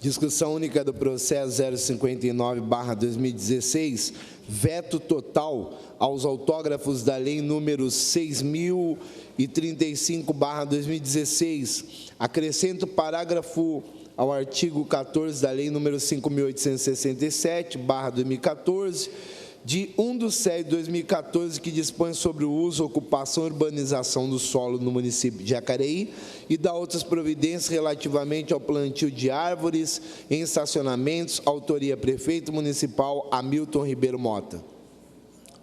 Discussão única do processo 059/2016, veto total aos autógrafos da Lei número 6.035/2016. Acrescento parágrafo ao artigo 14 da Lei número 5.867/2014, de 1/7 de 2014, que dispõe sobre o uso, ocupação e urbanização do solo no município de Jacareí e da outras providências relativamente ao plantio de árvores em estacionamentos, autoria prefeito municipal Hamilton Ribeiro Mota.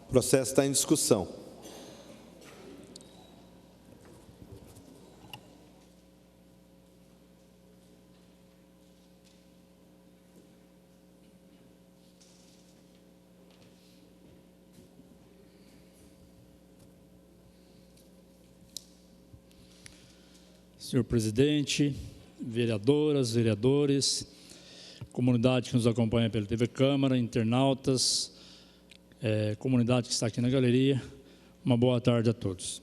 O processo está em discussão. Senhor presidente, vereadoras, vereadores, comunidade que nos acompanha pela TV Câmara, internautas, comunidade que está aqui na galeria, uma boa tarde a todos.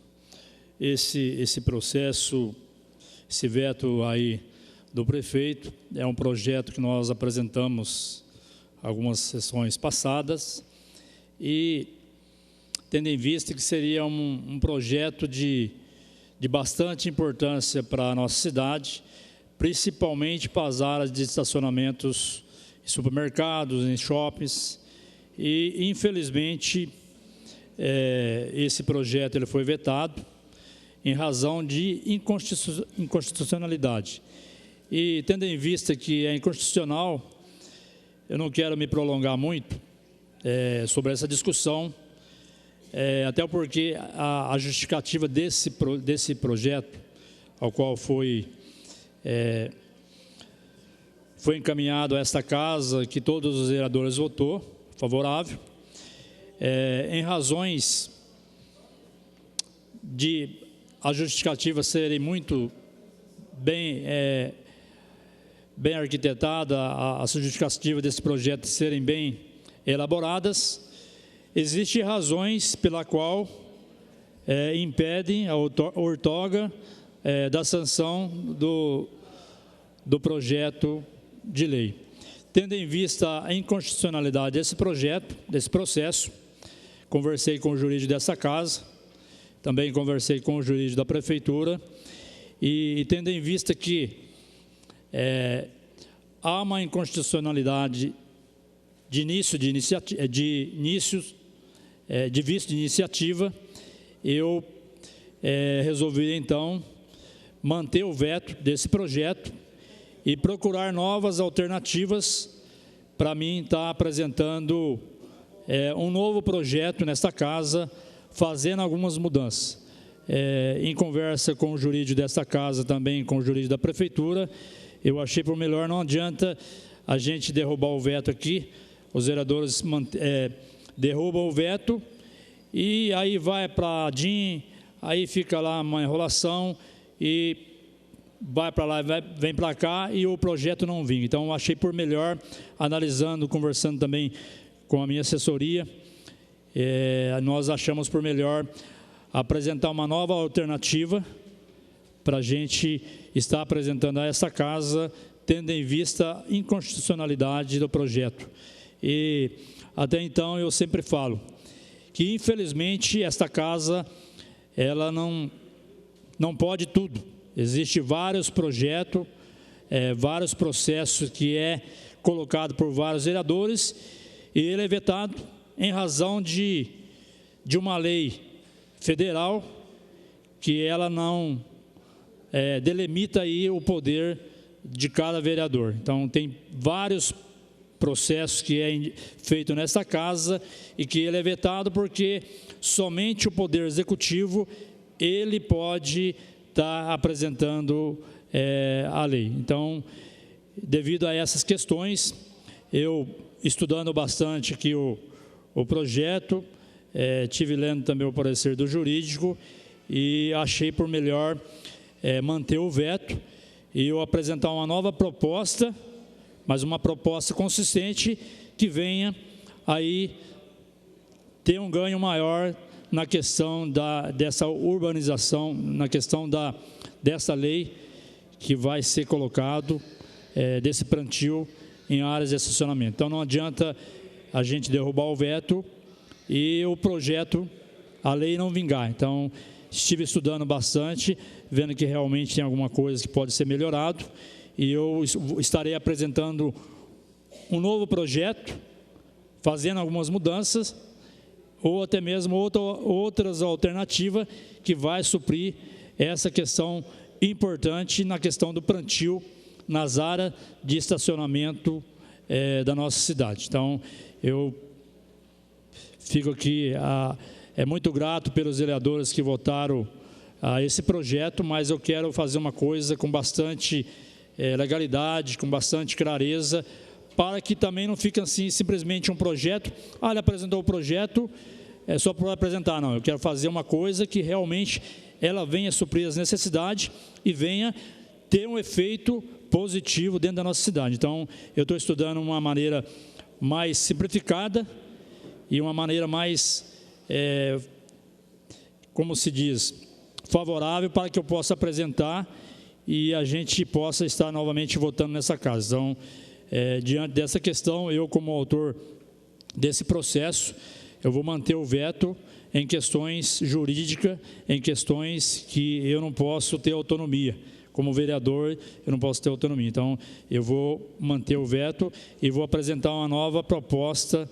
Esse processo, esse veto aí do prefeito, é um projeto que nós apresentamos algumas sessões passadas e tendo em vista que seria um projeto de bastante importância para a nossa cidade, principalmente para as áreas de estacionamentos em supermercados, em shoppings, e infelizmente esse projeto ele foi vetado em razão de inconstitucionalidade. E tendo em vista que é inconstitucional, eu não quero me prolongar muito sobre essa discussão, até porque a justificativa desse projeto, ao qual foi encaminhado a esta casa, que todos os vereadores votou favorável, em razões de as justificativas serem muito bem arquitetadas, as justificativas desse projeto serem bem elaboradas. Existem razões pela qual impedem a outorga da sanção do projeto de lei. Tendo em vista a inconstitucionalidade desse projeto, desse processo, conversei com o jurídico dessa casa, também conversei com o jurídico da prefeitura, e tendo em vista que há uma inconstitucionalidade de visto de iniciativa, eu resolvi, então, manter o veto desse projeto e procurar novas alternativas para mim estar apresentando um novo projeto nesta casa, fazendo algumas mudanças. Em conversa com o jurídico desta casa, também com o jurídico da prefeitura, eu achei por melhor, não adianta a gente derrubar o veto aqui, os vereadores derrubam o veto, e aí vai para a DIN, aí fica lá uma enrolação, e vai para lá, vem para cá, e o projeto não vinha. Então, eu achei por melhor, analisando, conversando também com a minha assessoria, nós achamos por melhor apresentar uma nova alternativa para a gente estar apresentando a essa casa, tendo em vista a inconstitucionalidade do projeto. E até então eu sempre falo que, infelizmente, esta casa, ela não pode tudo. Existem vários projetos, vários processos que colocado por vários vereadores, e ele é vetado em razão de uma lei federal que ela não delimita aí o poder de cada vereador. Então, tem vários processos que é feito nesta casa e que ele é vetado porque somente o Poder Executivo ele pode estar apresentando a lei. Então, devido a essas questões, eu estudando bastante aqui o projeto, tive lendo também o parecer do jurídico e achei por melhor manter o veto e eu apresentar uma nova proposta, mas uma proposta consistente que venha aí ter um ganho maior na questão dessa urbanização, na questão dessa lei que vai ser colocado desse plantio em áreas de estacionamento. Então, não adianta a gente derrubar o veto e o projeto, a lei não vingar. Então, estive estudando bastante, vendo que realmente tem alguma coisa que pode ser melhorado, e eu estarei apresentando um novo projeto, fazendo algumas mudanças, ou até mesmo outras alternativas que vai suprir essa questão importante na questão do plantio nas áreas de estacionamento da nossa cidade. Então, eu fico aqui muito grato pelos vereadores que votaram esse projeto, mas eu quero fazer uma coisa com bastante legalidade, com bastante clareza, para que também não fique assim simplesmente um projeto, ele apresentou o projeto, é só para apresentar, não, eu quero fazer uma coisa que realmente ela venha suprir as necessidades e venha ter um efeito positivo dentro da nossa cidade. Então, eu estou estudando uma maneira mais simplificada e uma maneira mais, como se diz, favorável para que eu possa apresentar e a gente possa estar novamente votando nessa casa. Então, diante dessa questão, eu como autor desse processo, eu vou manter o veto em questões jurídicas, em questões que eu não posso ter autonomia. Como vereador, eu não posso ter autonomia. Então, eu vou manter o veto e vou apresentar uma nova proposta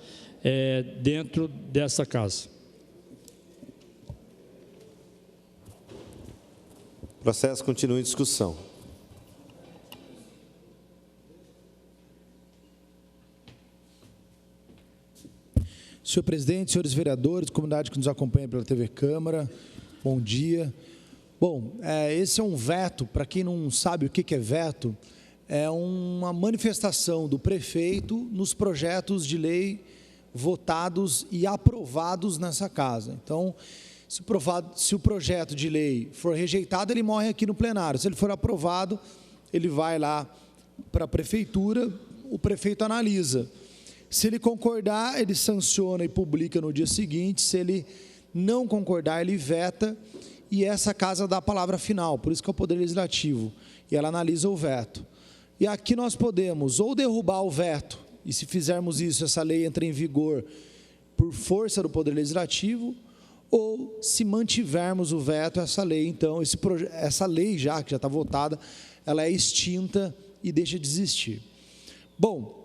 dentro dessa casa. O processo continua em discussão. Senhor presidente, senhores vereadores, comunidade que nos acompanha pela TV Câmara, bom dia. Bom, esse é um veto, para quem não sabe o que é veto, é uma manifestação do prefeito nos projetos de lei votados e aprovados nessa casa. Então, se o projeto de lei for rejeitado, ele morre aqui no plenário. Se ele for aprovado, ele vai lá para a prefeitura, o prefeito analisa. Se ele concordar, ele sanciona e publica no dia seguinte. Se ele não concordar, ele veta e essa casa dá a palavra final, por isso que é o Poder Legislativo, e ela analisa o veto. E aqui nós podemos ou derrubar o veto, e se fizermos isso, essa lei entra em vigor por força do Poder Legislativo, ou se mantivermos o veto, essa lei, então, essa lei que já está votada, ela é extinta e deixa de existir. Bom,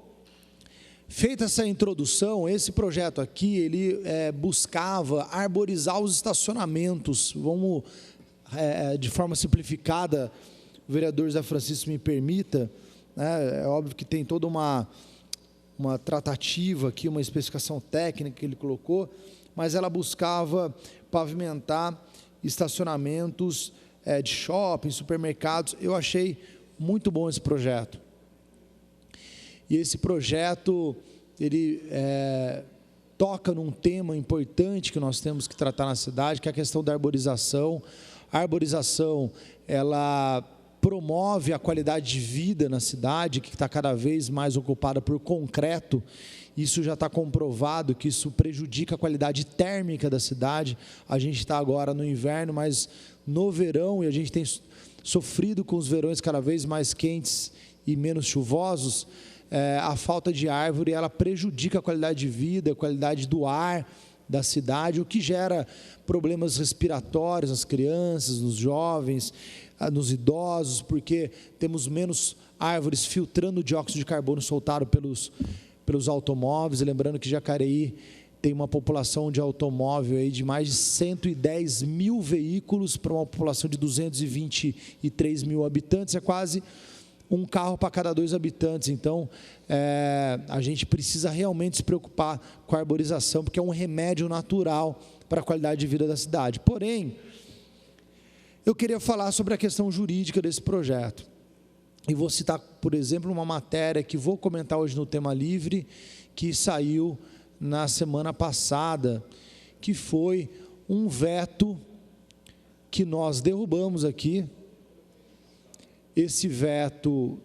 feita essa introdução, esse projeto aqui, ele buscava arborizar os estacionamentos. Vamos, de forma simplificada, o vereador José Francisco me permita, né, é óbvio que tem toda uma tratativa aqui, uma especificação técnica que ele colocou, mas ela buscava pavimentar estacionamentos de shopping, supermercados. Eu achei muito bom esse projeto. E esse projeto, ele toca num tema importante que nós temos que tratar na cidade, que é a questão da arborização. A arborização, ela promove a qualidade de vida na cidade, que está cada vez mais ocupada por concreto. Isso já está comprovado, que isso prejudica a qualidade térmica da cidade. A gente está agora no inverno, mas no verão, e a gente tem sofrido com os verões cada vez mais quentes e menos chuvosos, a falta de árvore, ela prejudica a qualidade de vida, a qualidade do ar da cidade, o que gera problemas respiratórios nas crianças, nos jovens, nos idosos, porque temos menos árvores filtrando o dióxido de carbono soltado pelos automóveis. E lembrando que Jacareí tem uma população de automóvel aí de mais de 110 mil veículos para uma população de 223 mil habitantes, é quase um carro para cada 2 habitantes. Então, a gente precisa realmente se preocupar com a arborização, porque é um remédio natural para a qualidade de vida da cidade. Porém, eu queria falar sobre a questão jurídica desse projeto. E vou citar, por exemplo, uma matéria que vou comentar hoje no Tema Livre, que saiu na semana passada, que foi um veto que nós derrubamos aqui. Esse veto,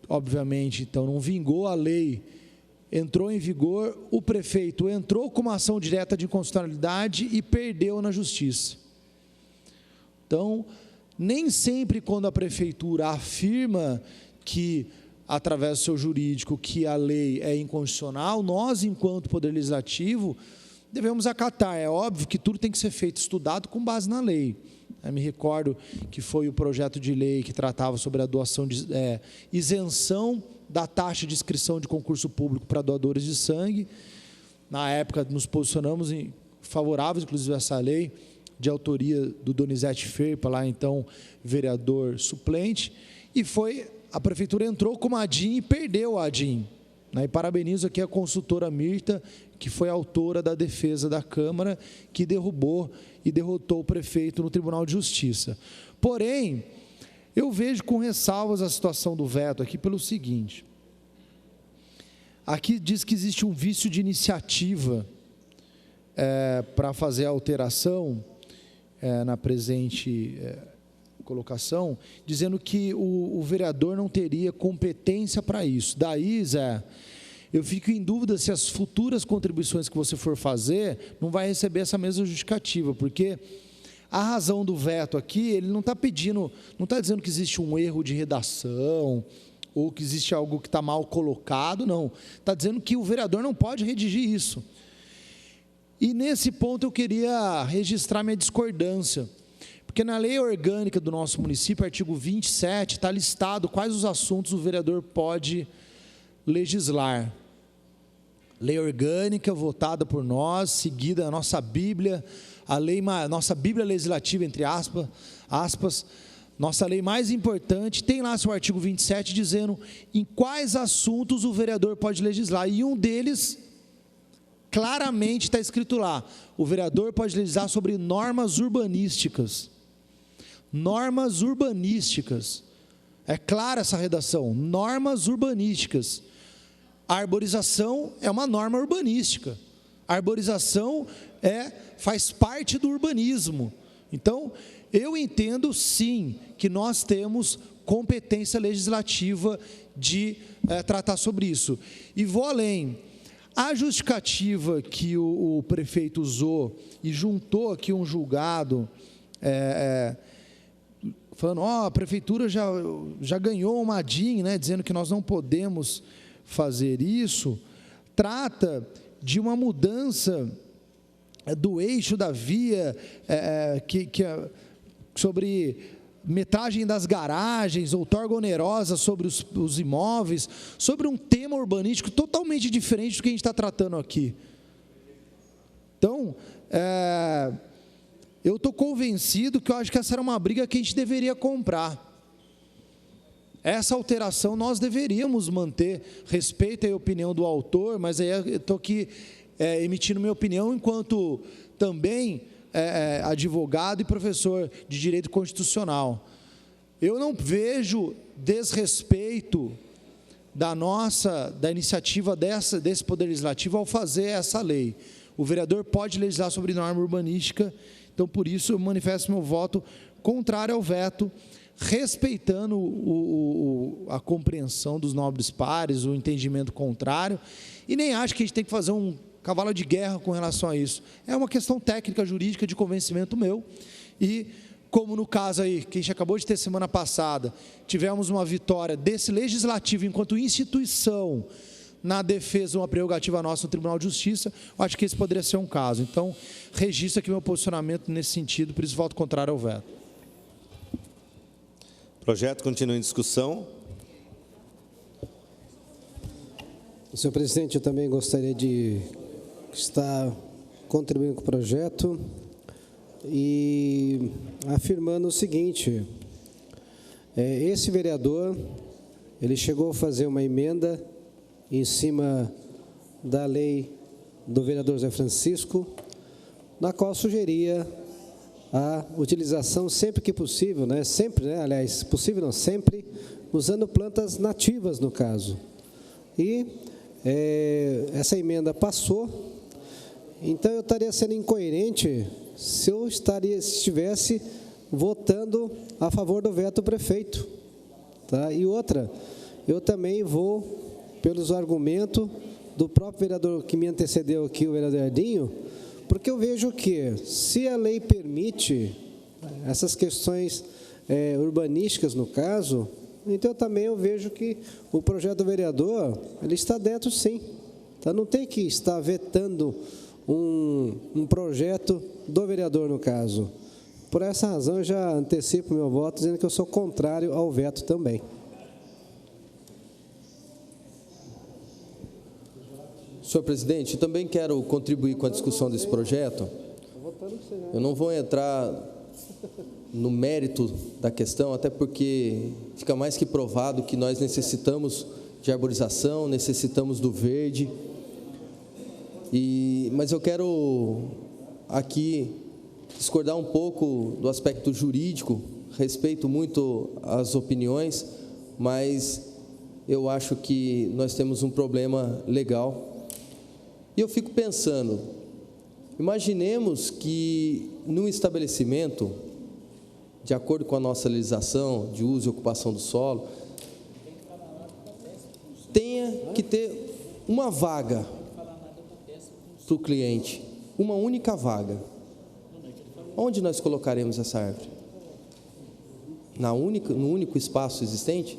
obviamente, então, não vingou, a lei entrou em vigor, o prefeito entrou com uma ação direta de inconstitucionalidade e perdeu na justiça. Então, nem sempre quando a prefeitura afirma que através do seu jurídico, que a lei é inconstitucional, nós, enquanto Poder Legislativo, devemos acatar. É óbvio que tudo tem que ser feito, estudado com base na lei. Eu me recordo que foi o projeto de lei que tratava sobre a doação de isenção da taxa de inscrição de concurso público para doadores de sangue. Na época, nos posicionamos favoráveis, inclusive, a essa lei, de autoria do Donizete Ferpa, lá então vereador suplente, e a prefeitura entrou com uma ADIM e perdeu a ADIM. E parabenizo aqui a consultora Mirta, que foi autora da defesa da Câmara, que derrubou e derrotou o prefeito no Tribunal de Justiça. Porém, eu vejo com ressalvas a situação do veto aqui pelo seguinte: aqui diz que existe um vício de iniciativa para fazer a alteração na presente colocação, dizendo que o vereador não teria competência para isso. Daí, Zé, eu fico em dúvida se as futuras contribuições que você for fazer não vai receber essa mesma justificativa, porque a razão do veto aqui, ele não está pedindo, não está dizendo que existe um erro de redação ou que existe algo que está mal colocado, não. Está dizendo que o vereador não pode redigir isso. E nesse ponto eu queria registrar minha discordância, porque na lei orgânica do nosso município, artigo 27, está listado quais os assuntos o vereador pode legislar. Lei orgânica votada por nós, seguida a nossa Bíblia, nossa Bíblia legislativa, entre aspas, nossa lei mais importante, tem lá seu artigo 27 dizendo em quais assuntos o vereador pode legislar, e um deles, claramente está escrito lá, o vereador pode legislar sobre normas urbanísticas. Normas urbanísticas, é clara essa redação, normas urbanísticas. A arborização é uma norma urbanística, a arborização faz parte do urbanismo. Então, eu entendo sim que nós temos competência legislativa de tratar sobre isso. E vou além, a justificativa que o prefeito usou e juntou aqui um julgado, falando, a prefeitura já ganhou uma ADIM, dizendo que nós não podemos fazer isso, trata de uma mudança do eixo da via, sobre metragem das garagens, outorga onerosa sobre os imóveis, sobre um tema urbanístico totalmente diferente do que a gente está tratando aqui. Então, eu estou convencido que eu acho que essa era uma briga que a gente deveria comprar. Essa alteração nós deveríamos manter, respeito à opinião do autor, mas aí eu estou aqui emitindo minha opinião enquanto também advogado e professor de Direito Constitucional. Eu não vejo desrespeito da iniciativa desse Poder Legislativo ao fazer essa lei. O vereador pode legislar sobre norma urbanística, então por isso eu manifesto meu voto contrário ao veto, respeitando a compreensão dos nobres pares, o entendimento contrário, e nem acho que a gente tem que fazer um cavalo de guerra com relação a isso. É uma questão técnica, jurídica, de convencimento meu, e como no caso aí, que a gente acabou de ter semana passada, tivemos uma vitória desse legislativo enquanto instituição na defesa de uma prerrogativa nossa no Tribunal de Justiça, eu acho que esse poderia ser um caso. Então, registro aqui meu posicionamento nesse sentido, por isso voto contrário ao veto. O projeto continua em discussão. Senhor presidente, eu também gostaria de estar contribuindo com o projeto e afirmando o seguinte: esse vereador, ele chegou a fazer uma emenda em cima da lei do vereador Zé Francisco, na qual sugeria a utilização sempre que possível, aliás, possível não, sempre, usando plantas nativas no caso. E essa emenda passou, então eu estaria sendo incoerente se eu estivesse votando a favor do veto do prefeito. Tá? E outra, eu também vou pelos argumentos do próprio vereador que me antecedeu aqui, o vereador Ardinho, porque eu vejo que, se a lei permite essas questões urbanísticas, no caso, Então, também eu vejo que o projeto do vereador, ele está dentro, sim. Então, não tem que estar vetando um projeto do vereador, no caso. Por essa razão, eu já antecipo meu voto, dizendo que eu sou contrário ao veto também. Senhor presidente, eu também quero contribuir com a discussão desse projeto. Eu não vou entrar no mérito da questão, até porque fica mais que provado que nós necessitamos de arborização, necessitamos do verde. Mas eu quero aqui discordar um pouco do aspecto jurídico, respeito muito as opiniões, mas eu acho que nós temos um problema legal. E eu fico pensando, imaginemos que num estabelecimento, de acordo com a nossa legislação de uso e ocupação do solo, tenha que ter uma vaga para o cliente, uma única vaga. Onde nós colocaremos essa árvore? No único espaço existente?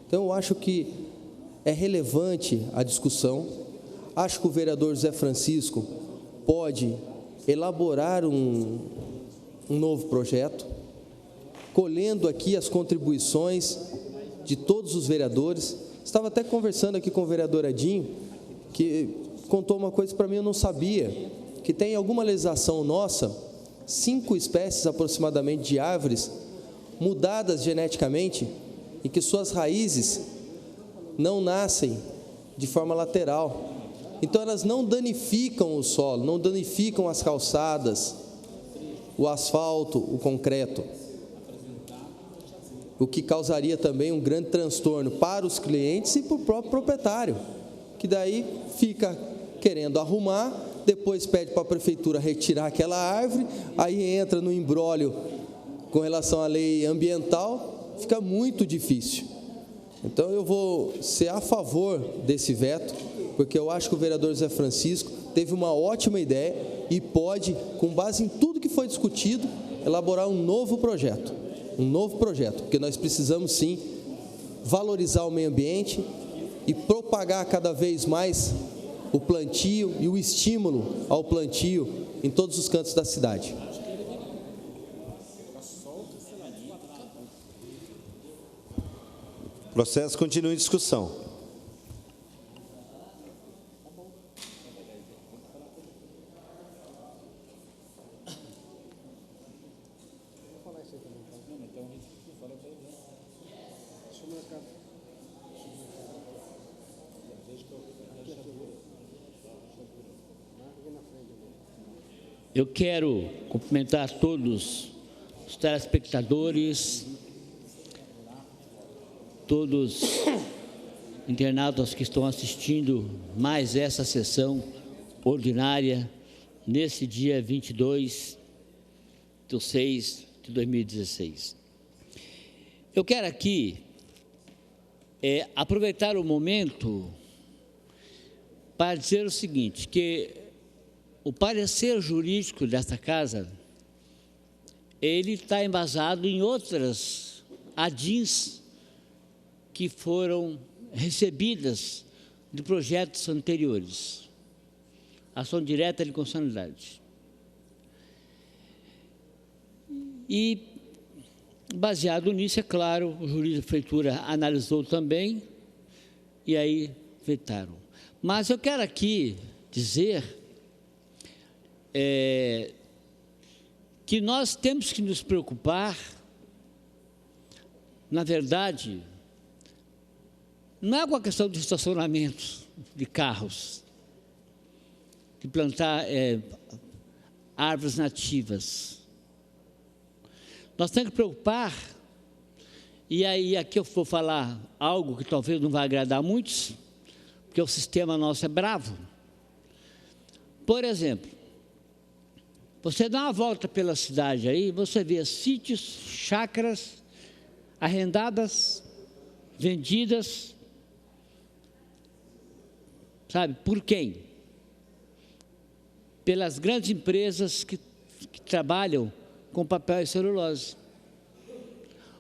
Então, eu acho que é relevante a discussão. Acho que o vereador José Francisco pode elaborar um novo projeto, colhendo aqui as contribuições de todos os vereadores. Estava até conversando aqui com o vereador Edinho, que contou uma coisa para mim, eu não sabia, que tem alguma legislação nossa, 5 espécies aproximadamente de árvores mudadas geneticamente e que suas raízes não nascem de forma lateral. Então, elas não danificam o solo, não danificam as calçadas, o asfalto, o concreto, o que causaria também um grande transtorno para os clientes e para o próprio proprietário, que daí fica querendo arrumar, depois pede para a prefeitura retirar aquela árvore, aí entra no imbróglio com relação à lei ambiental, fica muito difícil. Então, eu vou ser a favor desse veto, porque eu acho que o vereador José Francisco teve uma ótima ideia e pode, com base em tudo que foi discutido, elaborar um novo projeto, porque nós precisamos sim valorizar o meio ambiente e propagar cada vez mais o plantio e o estímulo ao plantio em todos os cantos da cidade. O processo continua em discussão. Eu quero cumprimentar todos os telespectadores, todos os internautas que estão assistindo mais essa sessão ordinária, nesse dia 22/6/2016. Eu quero aqui aproveitar o momento para dizer o seguinte, que o parecer jurídico desta casa, ele está embasado em outras ADINs que foram recebidas de projetos anteriores. Ação direta de constitucionalidade. E, baseado nisso, é claro, o juiz da prefeitura analisou também, e aí vetaram. Mas eu quero aqui dizer que nós temos que nos preocupar, na verdade, não é com a questão de estacionamento de carros, de plantar árvores nativas. Nós temos que preocupar, e aí aqui eu vou falar algo que talvez não vai agradar a muitos, porque o sistema nosso é bravo. Por exemplo, você dá uma volta pela cidade aí, você vê sítios, chácaras, arrendadas, vendidas, sabe, por quem? Pelas grandes empresas que trabalham com papel e celulose.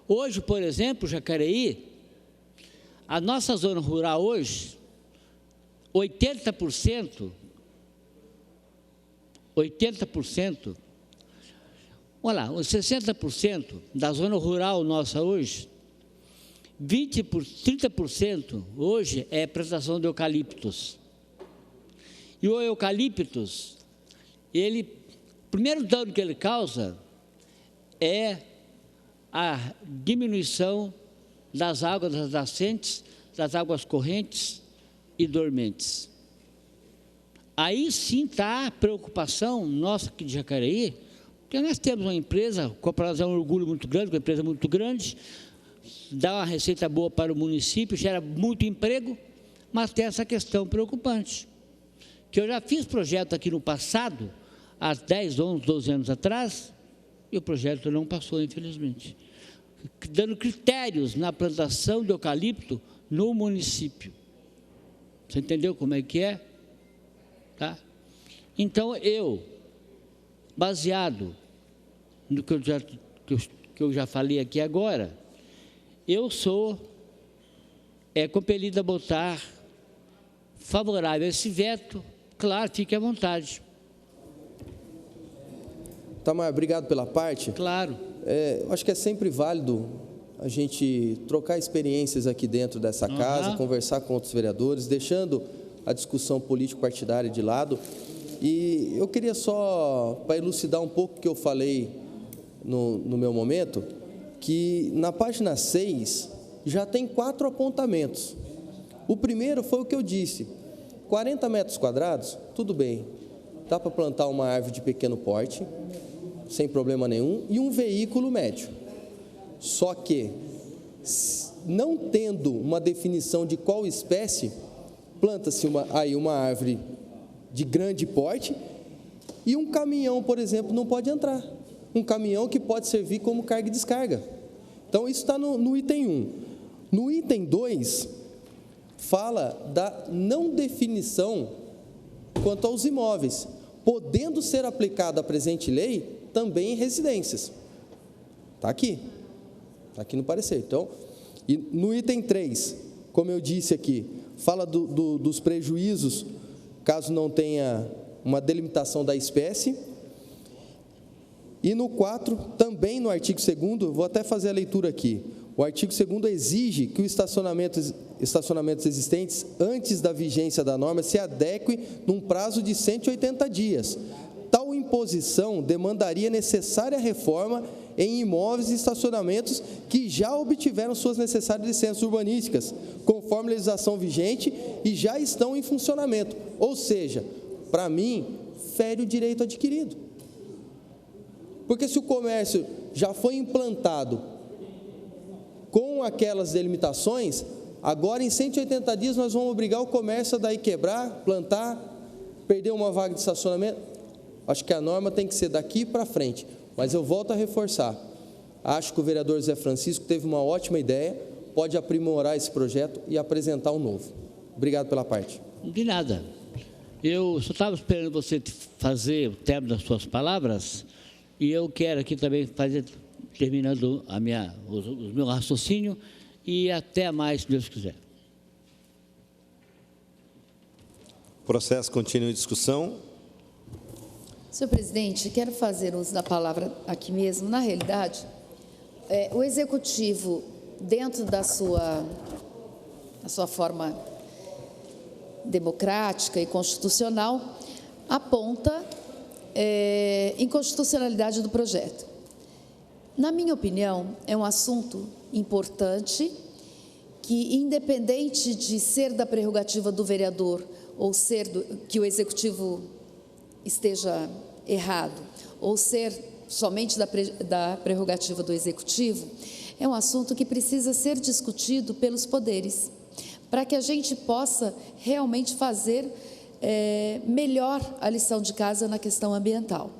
Hoje, por exemplo, Jacareí, a nossa zona rural hoje, 80%, olha lá, os 60% da zona rural nossa hoje, 30% hoje é plantação de eucaliptos. E o eucaliptus, o primeiro dano que ele causa é a diminuição das águas das nascentes, das águas correntes e dormentes. Aí sim está a preocupação nossa aqui de Jacareí, porque nós temos uma empresa, para nós é um orgulho muito grande, uma empresa muito grande, dá uma receita boa para o município, gera muito emprego, mas tem essa questão preocupante, que eu já fiz projeto aqui no passado, há 10, 11, 12 anos atrás, e o projeto não passou, infelizmente, dando critérios na plantação de eucalipto no município. Você entendeu como é que é? Tá? Então, baseado no que eu já falei aqui agora, eu sou compelido a votar favorável a esse veto. Claro, fique à vontade. Tamar, obrigado pela parte. Claro. Eu acho que é sempre válido a gente trocar experiências aqui dentro dessa casa, conversar com outros vereadores, deixando a discussão político-partidária de lado. E eu queria só, para elucidar um pouco o que eu falei no meu momento, que na página 6 já tem 4 apontamentos. O primeiro foi o que eu disse, 40 metros quadrados, tudo bem, dá para plantar uma árvore de pequeno porte, sem problema nenhum, e um veículo médio. Só que, não tendo uma definição de qual espécie, planta-se uma árvore de grande porte e um caminhão, por exemplo, não pode entrar. Um caminhão que pode servir como carga e descarga. Então, isso está no item 1. No item 2, fala da não definição quanto aos imóveis, podendo ser aplicada a presente lei também em residências. Está aqui no parecer. Então, e no item 3, como eu disse aqui, fala dos prejuízos, caso não tenha uma delimitação da espécie. E no 4, também no artigo 2º, vou até fazer a leitura aqui, o artigo 2º exige que os estacionamentos existentes, antes da vigência da norma, se adequem num prazo de 180 dias. Tal imposição demandaria necessária reforma em imóveis e estacionamentos que já obtiveram suas necessárias licenças urbanísticas, conforme a legislação vigente e já estão em funcionamento. Ou seja, para mim, fere o direito adquirido. Porque se o comércio já foi implantado com aquelas delimitações, agora em 180 dias nós vamos obrigar o comércio a daí quebrar, plantar, perder uma vaga de estacionamento. Acho que a norma tem que ser daqui para frente, mas eu volto a reforçar. Acho que o vereador Zé Francisco teve uma ótima ideia, pode aprimorar esse projeto e apresentar um novo. Obrigado pela parte. De nada. Eu só estava esperando você fazer o término das suas palavras, e eu quero aqui também terminando o meu raciocínio, e até mais, se Deus quiser. O processo continua em discussão. Senhor presidente, quero fazer uso da palavra aqui mesmo. Na realidade, o Executivo, dentro da sua forma democrática e constitucional, aponta inconstitucionalidade do projeto. Na minha opinião, é um assunto importante que, independente de ser da prerrogativa do vereador ou ser que o Executivo esteja errado, ou ser somente da prerrogativa do Executivo, é um assunto que precisa ser discutido pelos poderes, para que a gente possa realmente fazer melhor a lição de casa na questão ambiental.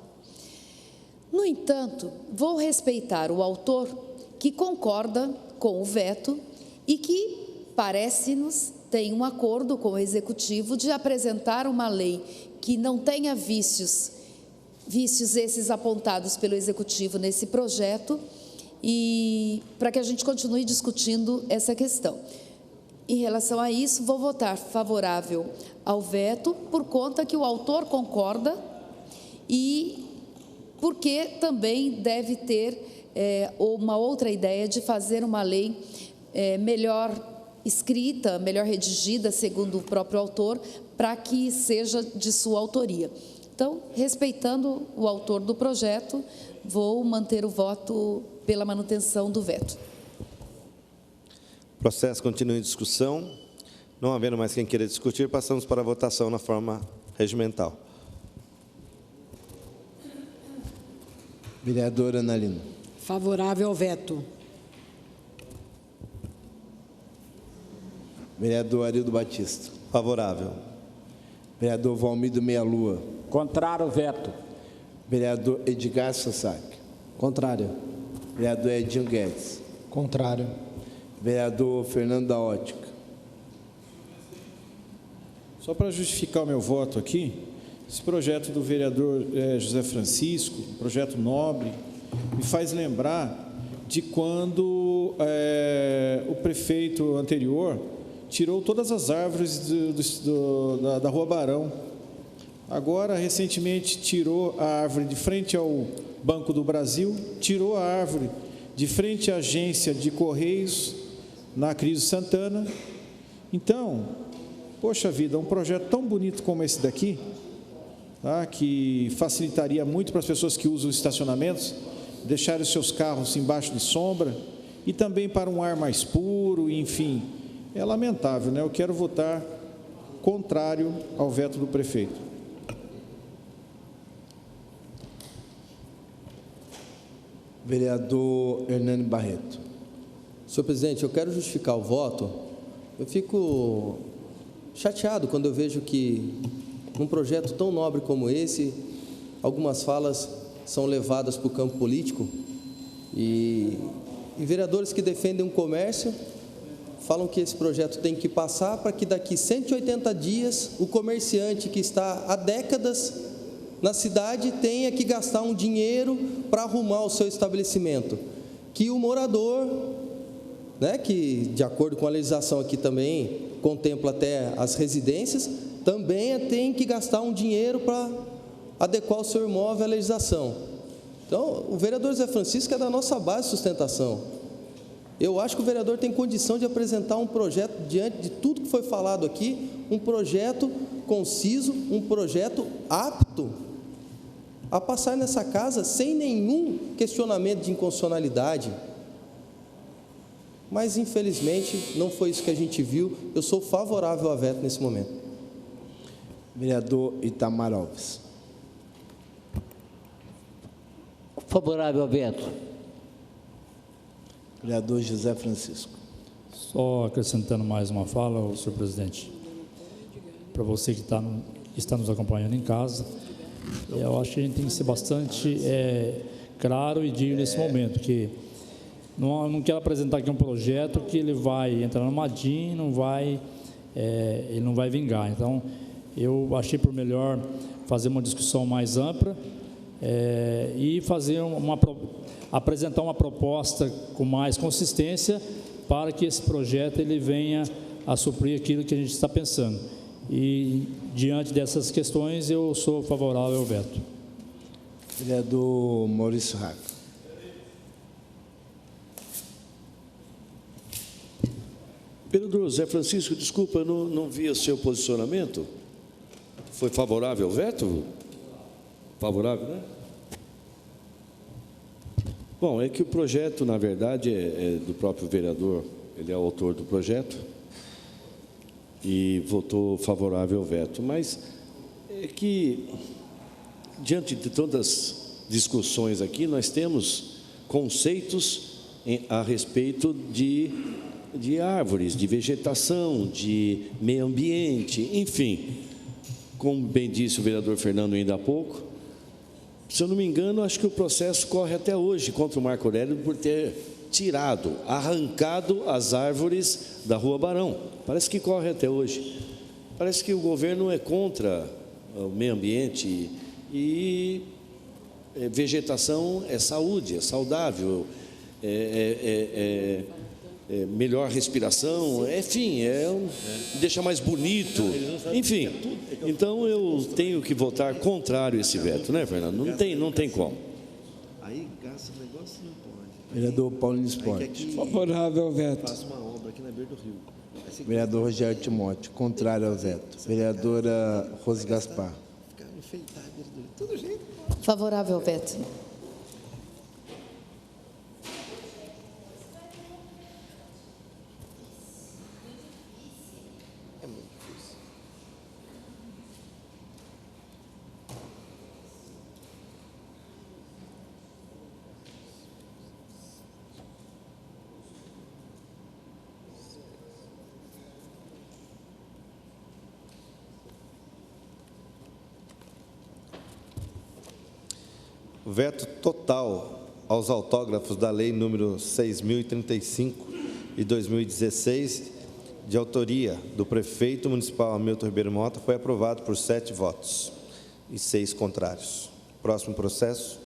No entanto, vou respeitar o autor que concorda com o veto e que, parece-nos, tem um acordo com o Executivo de apresentar uma lei que não tenha vícios esses apontados pelo Executivo nesse projeto, e para que a gente continue discutindo essa questão. Em relação a isso, vou votar favorável ao veto, por conta que o autor concorda e porque também deve ter uma outra ideia de fazer uma lei melhor escrita, melhor redigida, segundo o próprio autor, para que seja de sua autoria. Então, respeitando o autor do projeto, vou manter o voto pela manutenção do veto. O processo continua em discussão. Não havendo mais quem queira discutir, passamos para a votação na forma regimental. Vereadora Ana Lina. Favorável ao veto. Vereador Arildo Batista. Favorável. Vereador Valmir Meia Lua. Contrário ao veto. Vereador Edgar Sasaki. Contrário. Vereador Edinho Guedes. Contrário. Vereador Fernando da Ótica. Só para justificar o meu voto aqui, esse projeto do vereador José Francisco, um projeto nobre, me faz lembrar de quando o prefeito anterior tirou todas as árvores da Rua Barão. Agora, recentemente, tirou a árvore de frente ao Banco do Brasil, tirou a árvore de frente à agência de Correios, na Cris Santana. Então, poxa vida, um projeto tão bonito como esse daqui, tá, que facilitaria muito para as pessoas que usam estacionamentos, deixarem os seus carros embaixo de sombra, e também para um ar mais puro, enfim, é lamentável, né? Eu quero votar contrário ao veto do prefeito. Vereador Hernani Barreto. Senhor presidente, eu quero justificar o voto. Eu fico chateado quando eu vejo que, num projeto tão nobre como esse, algumas falas são levadas para o campo político e vereadores que defendem um comércio falam que esse projeto tem que passar para que daqui 180 dias o comerciante que está há décadas na cidade tenha que gastar um dinheiro para arrumar o seu estabelecimento, que o morador, né, que de acordo com a legislação aqui também contempla até as residências, também tem que gastar um dinheiro para adequar o seu imóvel à legislação. Então, o vereador Zé Francisco é da nossa base de sustentação. Eu acho que o vereador tem condição de apresentar um projeto, diante de tudo que foi falado aqui, um projeto conciso, um projeto apto a passar nessa casa sem nenhum questionamento de inconstitucionalidade. Mas, infelizmente, não foi isso que a gente viu. Eu sou favorável ao veto nesse momento. Vereador Itamar Alves. Favorável ao veto. Vereador José Francisco. Só acrescentando mais uma fala, senhor presidente. Para você que está nos acompanhando em casa, eu acho que a gente tem que ser bastante claro e digno nesse momento, que não quero apresentar aqui um projeto que ele vai entrar no Madim, ele não vai vingar. Então, eu achei por melhor fazer uma discussão mais ampla e apresentar uma proposta com mais consistência para que esse projeto ele venha a suprir aquilo que a gente está pensando. E, diante dessas questões, eu sou favorável ao veto. Vereador Maurício Raca. Vereador Zé Francisco, desculpa, eu não vi o seu posicionamento. Foi favorável ao veto? Favorável, né? Bom, é que o projeto, na verdade, é do próprio vereador, ele é o autor do projeto, e votou favorável ao veto. Mas é que, diante de todas as discussões aqui, nós temos conceitos a respeito de árvores, de vegetação, de meio ambiente, enfim. Como bem disse o vereador Fernando ainda há pouco, se eu não me engano, acho que o processo corre até hoje contra o Marco Aurélio por ter arrancado as árvores da Rua Barão. Parece que corre até hoje. Parece que o governo é contra o meio ambiente e vegetação é saúde, é saudável. melhor respiração, enfim, deixa mais bonito, enfim. Então eu tenho que votar contrário a esse veto, né, Fernando? Não tem como. Aí gasta o negócio, não pode. Vereador Paulo Esporte. Favorável ao veto. Faça uma obra aqui na beira do rio. Vereador Rogério Timóteo, contrário ao veto. Vereadora Rose Gaspar. Ficar enfeitado, todo jeito. Favorável ao veto. Veto total aos autógrafos da Lei número 6.035 de 2016, de autoria do prefeito municipal Hamilton Ribeiro Mota, foi aprovado por 7 votos e 6 contrários. Próximo processo.